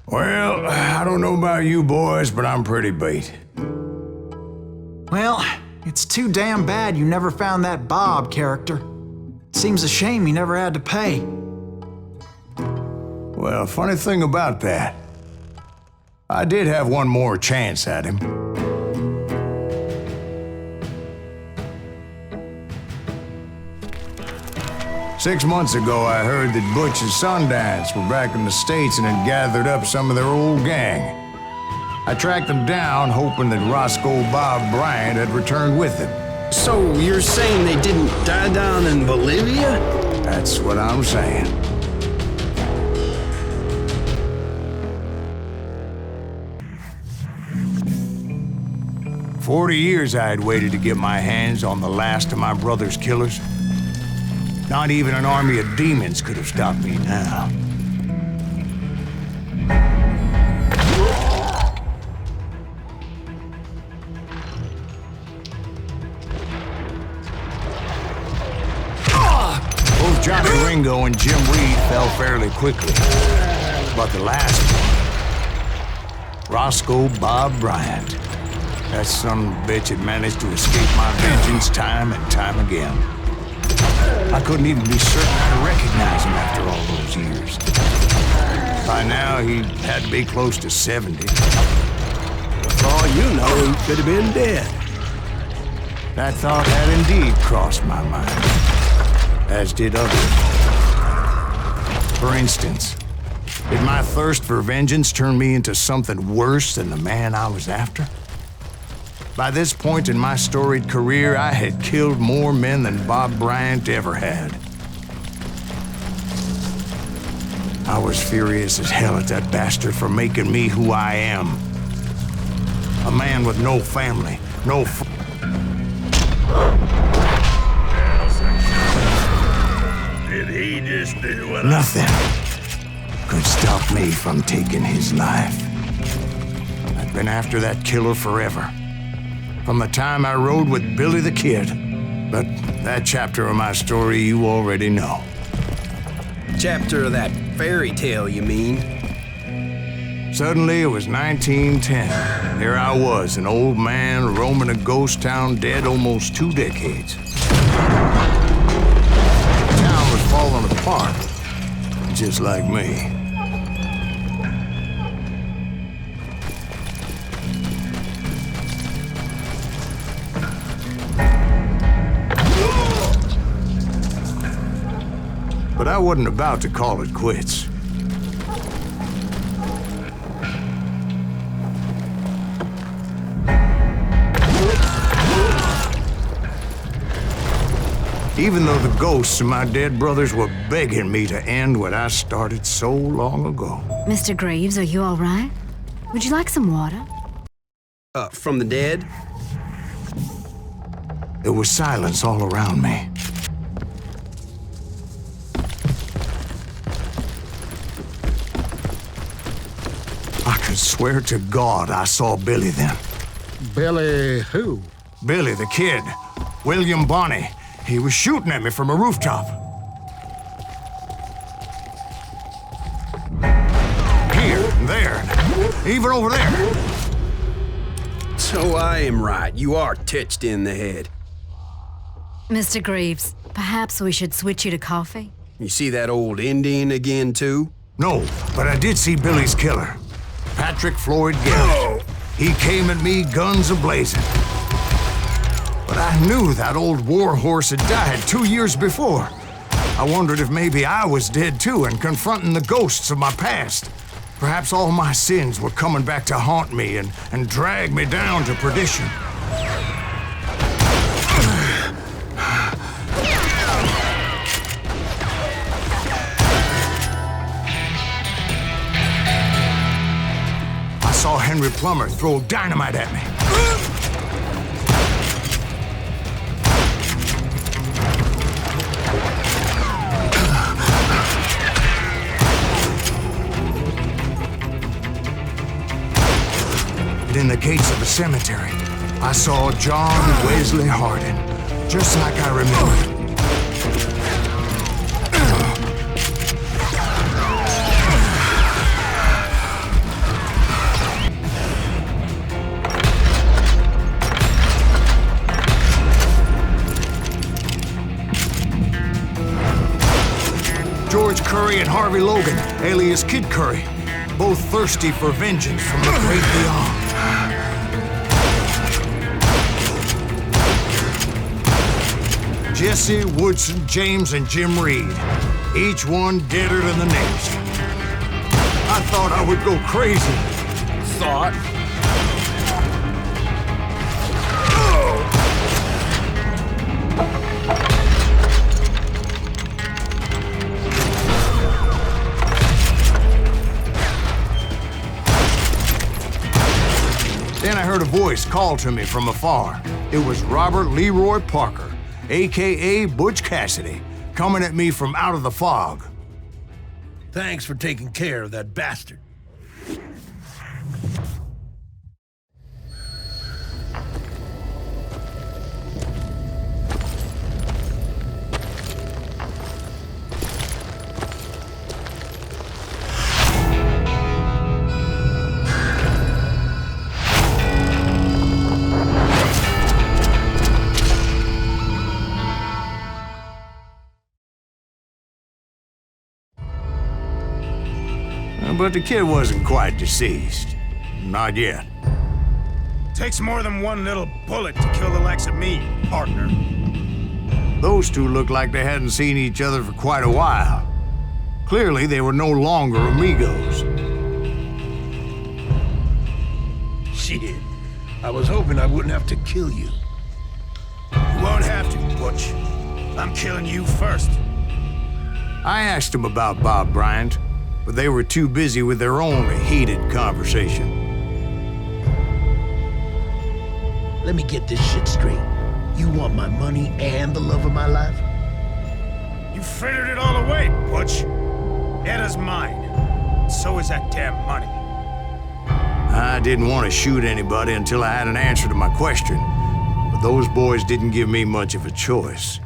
Well, I don't know about you boys, but I'm pretty beat. Well, it's too damn bad you never found that Bob character. Seems a shame you never had to pay. Well, funny thing about that, I did have one more chance at him. Six months ago, I heard that Butch and Sundance were back in the States and had gathered up some of their old gang. I tracked them down, hoping that Roscoe Bob Bryant had returned with them. So you're saying they didn't die down in Bolivia? That's what I'm saying. For 40 years I had waited to get my hands on the last of my brother's killers. Not even an army of demons could have stopped me now. Both Johnny Ringo and Jim Reed fell fairly quickly. But the last one, Roscoe Bob Bryant, that son of a bitch had managed to escape my vengeance time and time again. I couldn't even be certain I'd recognize him after all those years. By now, he had to be close to 70. For all you know, he could have been dead. That thought had indeed crossed my mind, as did others. For instance, did my thirst for vengeance turn me into something worse than the man I was after? By this point in my storied career, I had killed more men than Bob Bryant ever had. I was furious as hell at that bastard for making me who I am. A man with no family, no Did he just do what? Nothing could stop me from taking his life. I've been after that killer forever. From the time I rode with Billy the Kid. But that chapter of my story you already know. Chapter of that fairy tale, you mean? Suddenly, it was 1910. Here I was, an old man roaming a ghost town dead almost 2 decades. The town was falling apart, just like me. But I wasn't about to call it quits. Even though the ghosts of my dead brothers were begging me to end what I started so long ago. Mr. Graves, are you all right? Would you like some water? From the dead? There was silence all around me. I could swear to God I saw Billy then. Billy who? Billy the Kid. William Bonney. He was shooting at me from a rooftop. Here, and there, and even over there. So I am right. You are touched in the head. Mr. Graves, perhaps we should switch you to coffee? You see that old Indian again, too? No, but I did see Billy's killer. Patrick Floyd Garrett. He came at me guns a-blazing. But I knew that old war horse had died 2 years before. I wondered if maybe I was dead too and confronting the ghosts of my past. Perhaps all my sins were coming back to haunt me and drag me down to perdition. I saw Henry Plummer throw dynamite at me. In the gates of the cemetery, I saw John Wesley Hardin, just like I remembered. and Harvey Logan, alias Kid Curry, both thirsty for vengeance from the great beyond. Jesse, Woodson, James, and Jim Reed, each one deader than the next. I thought I would go crazy. Thought? Then I heard a voice call to me from afar. It was Robert Leroy Parker, a.k.a. Butch Cassidy, coming at me from out of the fog. Thanks for taking care of that bastard. But the kid wasn't quite deceased. Not yet. Takes more than one little bullet to kill the likes of me, partner. Those two looked like they hadn't seen each other for quite a while. Clearly, they were no longer amigos. Shit. I was hoping I wouldn't have to kill you. You won't have to, Butch. I'm killing you first. I asked them about Bob Bryant, but they were too busy with their own heated conversation. Let me get this shit straight. You want my money and the love of my life? You frittered it all away, Butch. Eda's mine. So is that damn money. I didn't want to shoot anybody until I had an answer to my question, but those boys didn't give me much of a choice.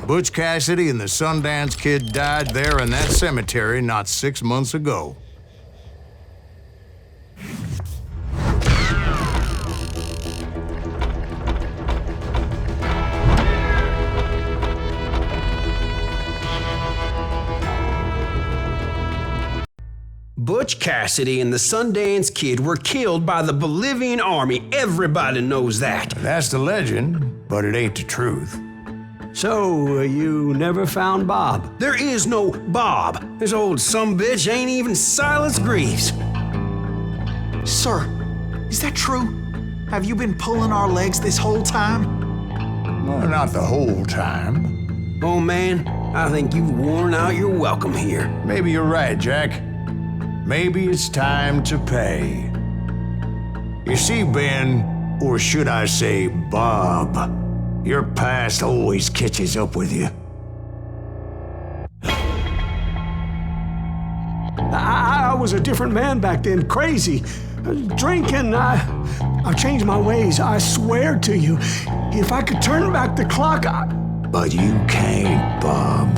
Butch Cassidy and the Sundance Kid died there in that cemetery not 6 months ago. Butch Cassidy and the Sundance Kid were killed by the Bolivian army. Everybody knows that. That's the legend, but it ain't the truth. So, you never found Bob? There is no Bob. This old sumbitch ain't even Silas Greaves. Sir, is that true? Have you been pulling our legs this whole time? Well, not the whole time. Oh man, I think you've worn out your welcome here. Maybe you're right, Jack. Maybe it's time to pay. You see, Ben, or should I say Bob, your past always catches up with you. I was a different man back then, crazy. Drinking, I've changed my ways, I swear to you. If I could turn back the clock, But you can't, Bob.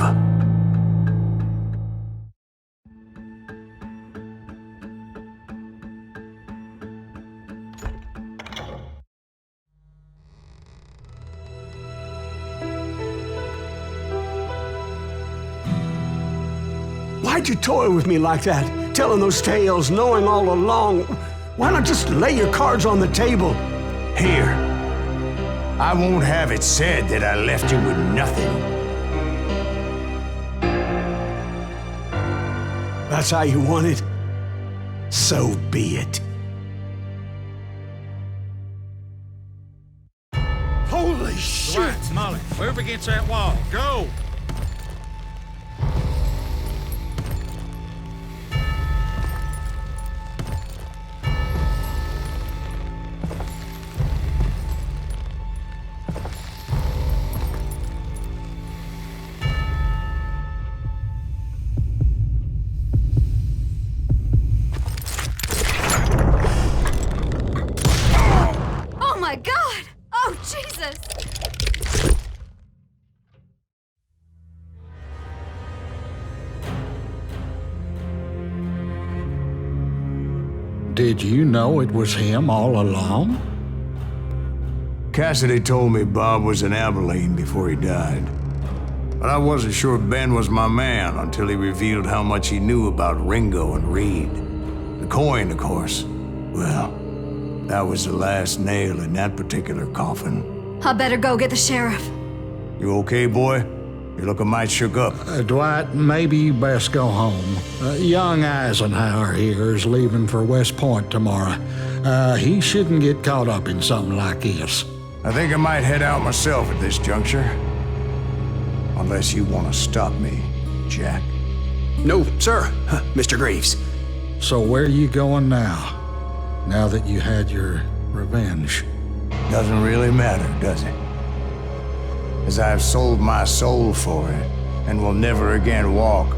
Why'd you toy with me like that? Telling those tales, knowing all along. Why not just lay your cards on the table? Here. I won't have it said that I left you with nothing. That's how you want it? So be it. Holy shit! Right, Molly, move against that wall. Go! Oh my God! Oh, Jesus! Did you know it was him all along? Cassidy told me Bob was in Abilene before he died. But I wasn't sure Ben was my man until he revealed how much he knew about Ringo and Reed. The coin, of course. Well, that was the last nail in that particular coffin. I better go get the sheriff. You okay, boy? You're looking mighty shook up. Dwight, maybe you best go home. Young Eisenhower here is leaving for West Point tomorrow. He shouldn't get caught up in something like this. I think I might head out myself at this juncture. Unless you want to stop me, Jack. No, sir, Mr. Greaves. So where are you going now? Now that you had your revenge? Doesn't really matter, does it? As I've sold my soul for it, and will never again walk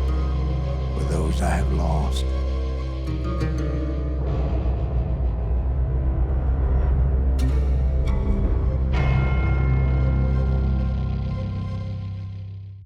with those I have lost.